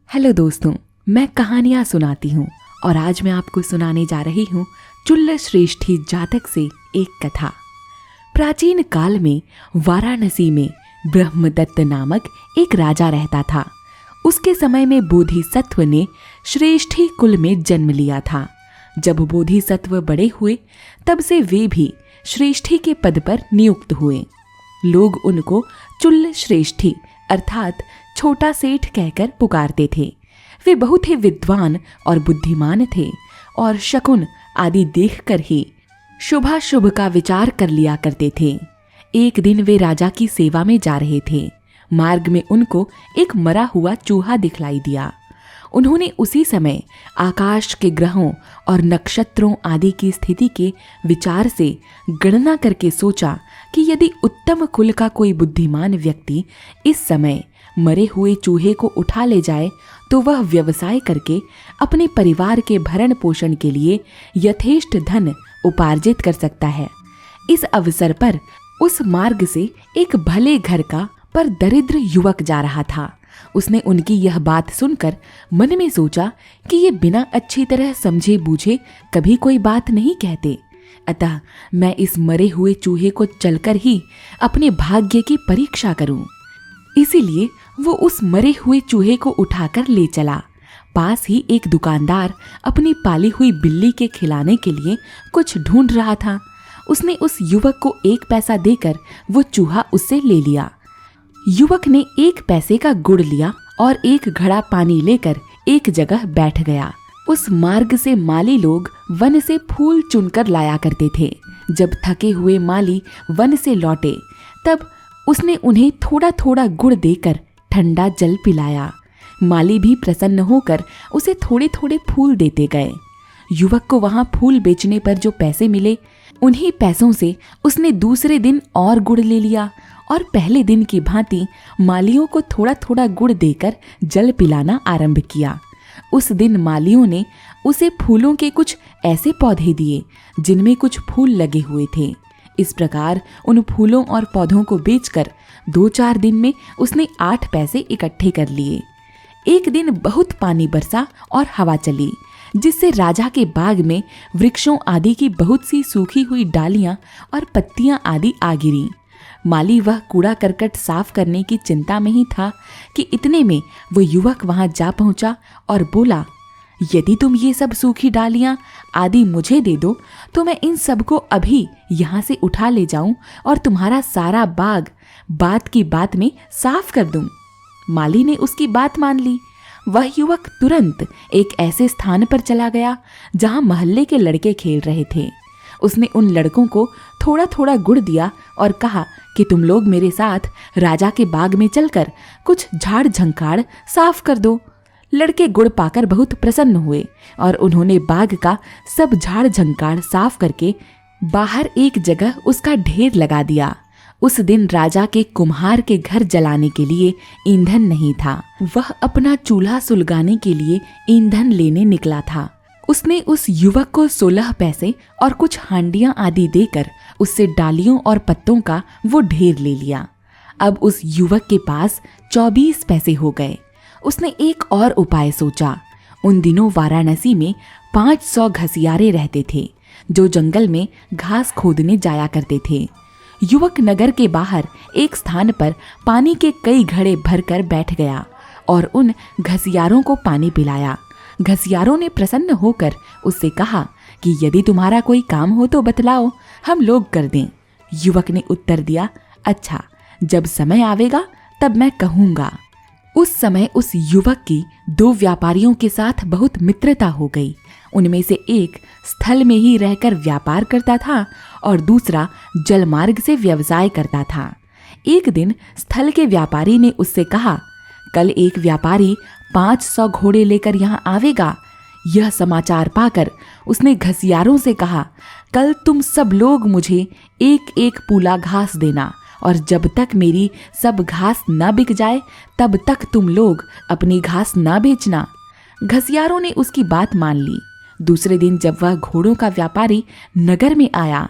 Hello दोस्तों, मैं कहानियाँ सुनाती हूँ और आज मैं आपको सुनाने जा रही हूँ चुल्ल श्रेष्ठी जातक से एक कथा। प्राचीन काल में वाराणसी में ब्रह्मदत्त नामक एक राजा रहता था। उसके समय में बोधिसत्व ने श्रेष्ठी कुल में जन्म लिया था। जब बोधिसत्व बड़े हुए तब से वे भी श्रेष्ठी के पद पर नियुक्त हुए। लोग उनको चुल्ल श्रेष्ठी अर्थात छोटा सेठ कहकर पुकारते थे। वे बहुत ही विद्वान और बुद्धिमान थे और शकुन आदि देखकर ही शुभाशुभ का विचार कर लिया करते थे। एक दिन वे राजा की सेवा में जा रहे थे। मार्ग में उनको एक मरा हुआ चूहा दिखलाई दिया। उन्होंने उसी समय आकाश के ग्रहों और नक्षत्रों आदि की स्थिति के विचार से गणना करके सोचा कि यदि उत्तम कुल का कोई बुद्धिमान व्यक्ति इस समय मरे हुए चूहे को उठा ले जाए तो वह व्यवसाय करके अपने परिवार के भरण पोषण के लिए यथेष्ट धन उपार्जित कर सकता है। इस अवसर पर उस मार्ग से एक भले घर का पर दरिद्र युवक जा रहा था। उसने उनकी यह बात सुनकर मन में सोचा कि ये बिना अच्छी तरह समझे बूझे कभी कोई बात नहीं कहते, अतः मैं इस मरे हुए चूहे को चलकर ही अपने भाग्य की परीक्षा करूं। इसीलिए वो उस मरे हुए चूहे को उठाकर ले चला। पास ही एक दुकानदार अपनी पाली हुई बिल्ली के खिलाने के लिए कुछ ढूंढ रहा था। उसने उस युवक को 1 पैसा देकर वो चूहा उससे ले लिया। युवक ने 1 पैसे का गुड़ लिया और एक घड़ा पानी लेकर एक जगह बैठ गया। उस मार्ग से माली लोग वन से फूल चुनकर लाया करते थे। जब थके हुए माली वन से लौटे तब उसने उन्हें थोड़ा थोड़ा गुड़ देकर ठंडा जल पिलाया। माली भी प्रसन्न होकर उसे थोड़े थोड़े फूल देते गए। युवक को वहां फूल बेचने पर जो पैसे मिले उन्हीं पैसों से उसने दूसरे दिन और गुड़ ले लिया और पहले दिन की भांति मालियों को थोड़ा थोड़ा गुड़ देकर जल पिलाना आरंभ किया। उस दिन मालियों ने उसे फूलों के कुछ ऐसे पौधे दिए जिनमें कुछ फूल लगे हुए थे। इस प्रकार उन फूलों और पौधों को बेचकर 2-4 दिन में उसने 8 पैसे इकट्ठे कर लिए। एक दिन बहुत पानी बरसा और हवा चली, जिससे राजा के बाग में वृक्षों आदि की बहुत सी सूखी हुई डालियां और पत्तियां आदि आ गिरी। माली वह कूड़ा करकट साफ करने की चिंता में ही था कि इतने में वो युवक वहां जा पहुंचा और बोला, यदि तुम ये सब सूखी डालियां आदि मुझे दे दो तो मैं इन सब को अभी यहाँ से उठा ले जाऊं और तुम्हारा सारा बाग बात की बात में साफ कर दूं। माली ने उसकी बात मान ली। वह युवक तुरंत एक ऐसे स्थान पर चला गया जहां मोहल्ले के लड़के खेल रहे थे। उसने उन लड़कों को थोड़ा थोड़ा गुड़ दिया और कहा कि तुम लोग मेरे साथ राजा के बाग में चलकर कुछ झाड़ झंकाड़ साफ कर दो। लड़के गुड़ पाकर बहुत प्रसन्न हुए और उन्होंने बाग का सब झाड़ झंकाड़ साफ करके बाहर एक जगह उसका ढेर लगा दिया। उस दिन राजा के कुम्हार के घर जलाने के लिए ईंधन नहीं था। वह अपना चूल्हा सुलगाने के लिए ईंधन लेने निकला था। उसने उस युवक को 16 पैसे और कुछ हांडियां आदि देकर उससे डालियों और पत्तों का वो ढेर ले लिया। अब उस युवक के पास 24 पैसे हो गए। उसने एक और उपाय सोचा। उन दिनों वाराणसी में 500 घसियारे रहते थे जो जंगल में घास खोदने जाया करते थे। युवक नगर के बाहर एक स्थान पर पानी के कई घड़े भरकर बैठ गया और उन घसियारों को पानी पिलाया। घसियारों ने प्रसन्न होकर उससे कहा कि यदि तुम्हारा कोई काम हो तो बतलाओ, हम लोग कर दें। युवक ने उत्तर दिया, अच्छा, जब समय आवेगा तब मैं कहूँगा। उस समय उस युवक की 2 व्यापारियों के साथ बहुत मित्रता हो गई। उनमें से एक स्थल में ही रहकर व्यापार करता था और दूसरा जलमार्ग से व्यवसाय करता था। एक दिन स्थल के व्यापारी ने उससे कहा, कल एक व्यापारी 500 घोड़े लेकर यहाँ आवेगा। यह समाचार पाकर उसने घसियारों से कहा, कल तुम सब लोग मुझे 1-1 पूला घास देना और जब तक मेरी सब घास ना बिक जाए तब तक तुम लोग अपनी घास ना बेचना। घसियारों ने उसकी बात मान ली। दूसरे दिन जब वह घोड़ों का व्यापारी नगर में आया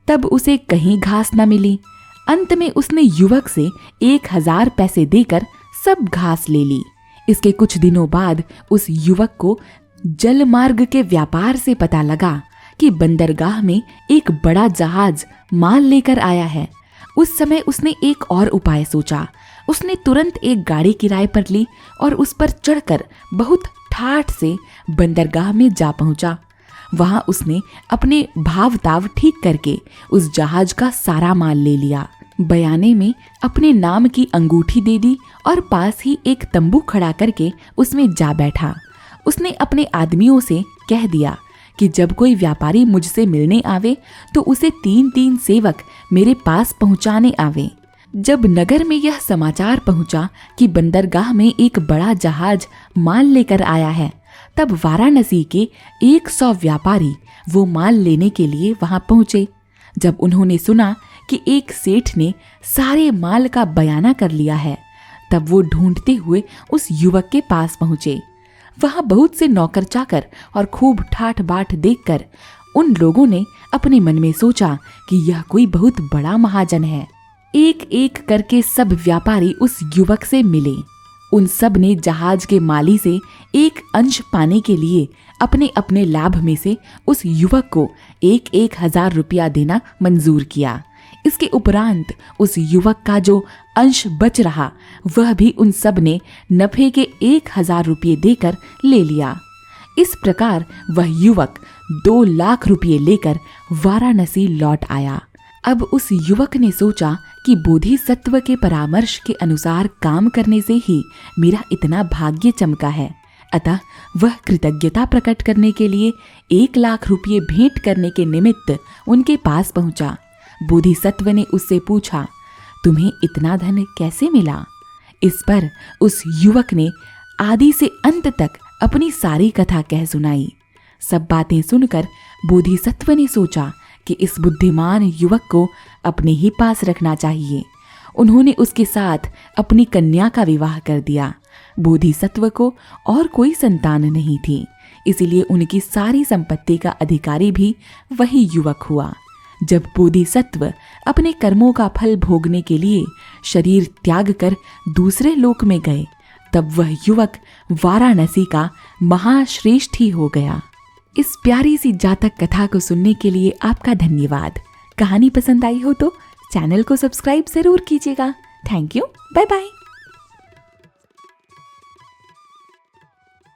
तब उसे कहीं घास न मिली। अंत में उसने युवक से 1000 पैसे देकर सब घास ले ली। इसके कुछ दिनों बाद उस युवक को जल मार्ग के व्यापार से पता लगा कि बंदरगाह में एक बड़ा जहाज माल लेकर आया है। उस समय उसने एक और उपाय सोचा। उसने तुरंत एक गाड़ी किराए पर ली और उस पर चढ़कर बहुत ठाठ से बंदरगाह में जा पहुंचा। वहां उसने अपने भाव-ताव ठीक करके उस जहाज का सारा माल ले लिया। बयाने में अपने नाम की अंगूठी दे दी और पास ही एक तंबू खड़ा करके उसमें जा बैठा। उसने अपने आदमियों से कह दिया कि जब कोई व्यापारी मुझसे मिलने आवे तो उसे 3-3 सेवक मेरे पास पहुंचाने आवे। जब नगर में यह समाचार पहुंचा कि बंदरगाह में एक बड़ा जहाज माल लेकर आया है, तब वाराणसी के 100 व्यापारी वो माल लेने के लिए वहां पहुंचे। जब उन्होंने सुना कि एक सेठ ने सारे माल का बयाना कर लिया है, तब वो ढूंढते हुए उस युवक के पास पहुंचे। वहां बहुत से नौकर चाकर और खूब ठाठ बाट देखकर उन लोगों ने अपने मन में सोचा कि यह कोई बहुत बड़ा महाजन है। एक एक करके सब व्यापारी उस युवक से मिले। उन सब ने जहाज के माली से एक अंश पाने के लिए अपने अपने लाभ में से उस युवक को 1,000 रुपया देना मंजूर किया। इसके उपरांत उस युवक का जो अंश बच रहा वह भी उन सब ने नफे के 1,000 रुपये देकर ले लिया। इस प्रकार वह युवक 2 लाख रुपये लेकर वाराणसी लौट आया। अब उस युवक ने सोचा कि बोधिसत्व के परामर्श के अनुसार काम करने से ही मेरा इतना भाग्य चमका है, अतः वह कृतज्ञता प्रकट करने के लिए 1 लाख रुपये भेंट करने के निमित्त उनके पास पहुंचा। बोधिसत्व ने उससे पूछा, तुम्हें इतना धन कैसे मिला? इस पर उस युवक ने आदि से अंत तक अपनी सारी कथा कह सुनाई। सब बातें सुनकर बोधिसत्व ने सोचा कि इस बुद्धिमान युवक को अपने ही पास रखना चाहिए। उन्होंने उसके साथ अपनी कन्या का विवाह कर दिया। बोधिसत्व को और कोई संतान नहीं थी, इसलिए उनकी सारी संपत्ति का अधिकारी भी वही युवक हुआ। जब बोधिसत्व अपने कर्मों का फल भोगने के लिए शरीर त्याग कर दूसरे लोक में गए, तब वह युवक वाराणसी का महाश्रेष्ठ ही हो गया। इस प्यारी सी जातक कथा को सुनने के लिए आपका धन्यवाद। कहानी पसंद आई हो तो चैनल को सब्सक्राइब जरूर कीजिएगा। Thank you. Bye bye.